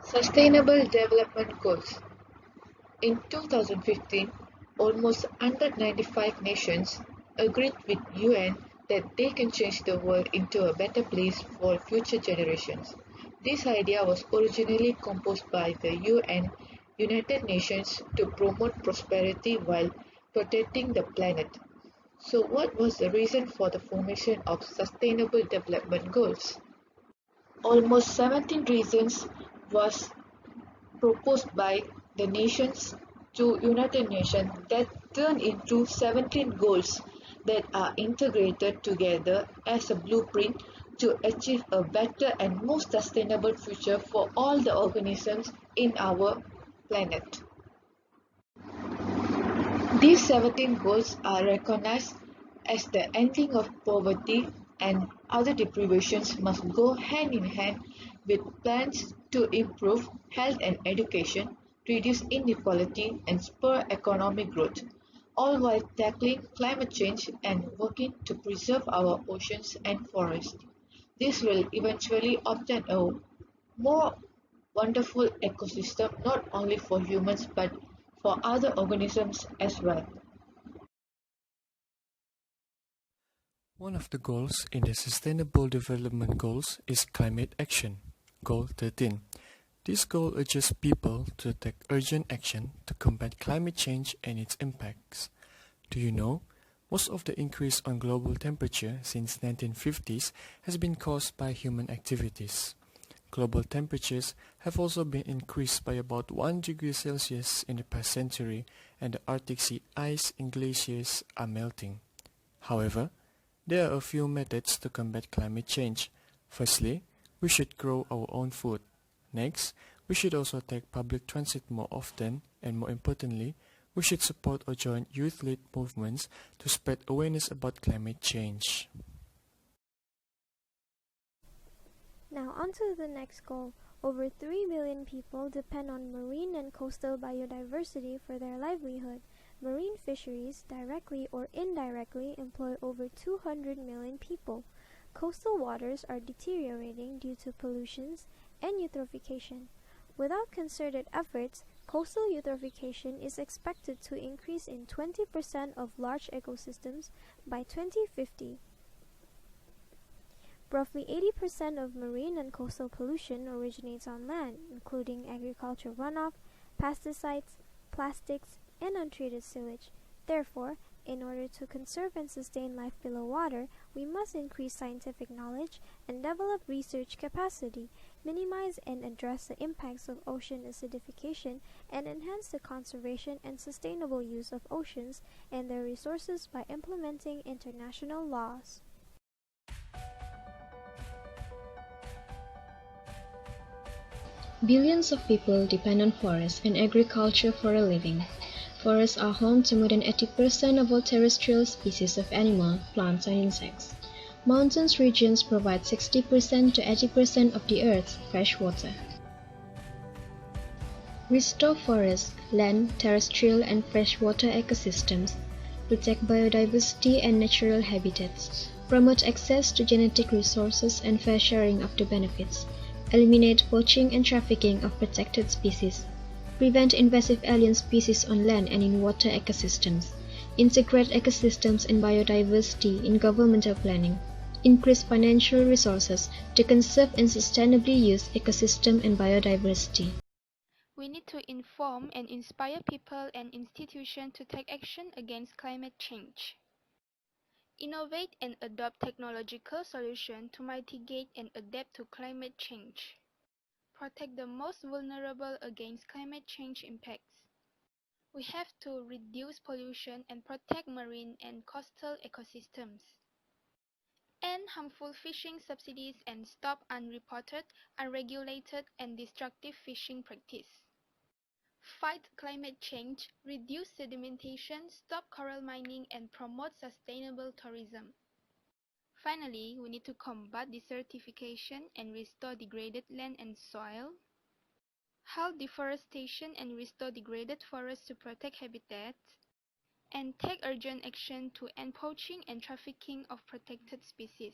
Sustainable Development Goals. In 2015, almost 195 nations agreed with UN that they can change the world into a better place for future generations. This idea was originally composed by the UN, United Nations, to promote prosperity while protecting the planet. So what was the reason for the formation of Sustainable Development Goals? Almost 17 reasons was proposed by the nations to United Nations that turn into 17 goals that are integrated together as a blueprint to achieve a better and more sustainable future for all the organisms in our planet. These 17 goals are recognized as the ending of poverty and other deprivations must go hand in hand with plans to improve health and education, reduce inequality, and spur economic growth, all while tackling climate change and working to preserve our oceans and forests. This will eventually obtain a more wonderful ecosystem not only for humans but for other organisms as well. One of the goals in the Sustainable Development Goals is climate action, Goal 13. This goal urges people to take urgent action to combat climate change and its impacts. Do you know, most of the increase on global temperature since 1950s has been caused by human activities. Global temperatures have also been increased by about 1 degree Celsius in the past century, and the Arctic Sea ice and glaciers are melting. However, there are a few methods to combat climate change. Firstly, we should grow our own food. Next, we should also take public transit more often, and more importantly, we should support or join youth-led movements to spread awareness about climate change. Now on to the next goal. Over 3 billion people depend on marine and coastal biodiversity for their livelihood. Marine fisheries, directly or indirectly, employ over 200 million people. Coastal waters are deteriorating due to pollutions and eutrophication. Without concerted efforts, coastal eutrophication is expected to increase in 20% of large ecosystems by 2050. Roughly 80% of marine and coastal pollution originates on land, including agricultural runoff, pesticides, plastics, and untreated sewage. Therefore, in order to conserve and sustain life below water, we must increase scientific knowledge and develop research capacity, minimize and address the impacts of ocean acidification, and enhance the conservation and sustainable use of oceans and their resources by implementing international laws. Billions of people depend on forests and agriculture for a living. Forests are home to more than 80% of all terrestrial species of animals, plants, and insects. Mountainous regions provide 60% to 80% of the Earth's fresh water. Restore forests, land, terrestrial, and freshwater ecosystems. Protect biodiversity and natural habitats. Promote access to genetic resources and fair sharing of the benefits. Eliminate poaching and trafficking of protected species. Prevent invasive alien species on land and in water ecosystems. Integrate ecosystems and biodiversity in governmental planning. Increase financial resources to conserve and sustainably use ecosystem and biodiversity. We need to inform and inspire people and institutions to take action against climate change. Innovate and adopt technological solutions to mitigate and adapt to climate change. Protect the most vulnerable against climate change impacts. We have to reduce pollution and protect marine and coastal ecosystems. End harmful fishing subsidies and stop unreported, unregulated, and destructive fishing practice. Fight climate change, reduce sedimentation, stop coral mining, and promote sustainable tourism. Finally, we need to combat desertification and restore degraded land and soil. Halt deforestation and restore degraded forests to protect habitats. And take urgent action to end poaching and trafficking of protected species.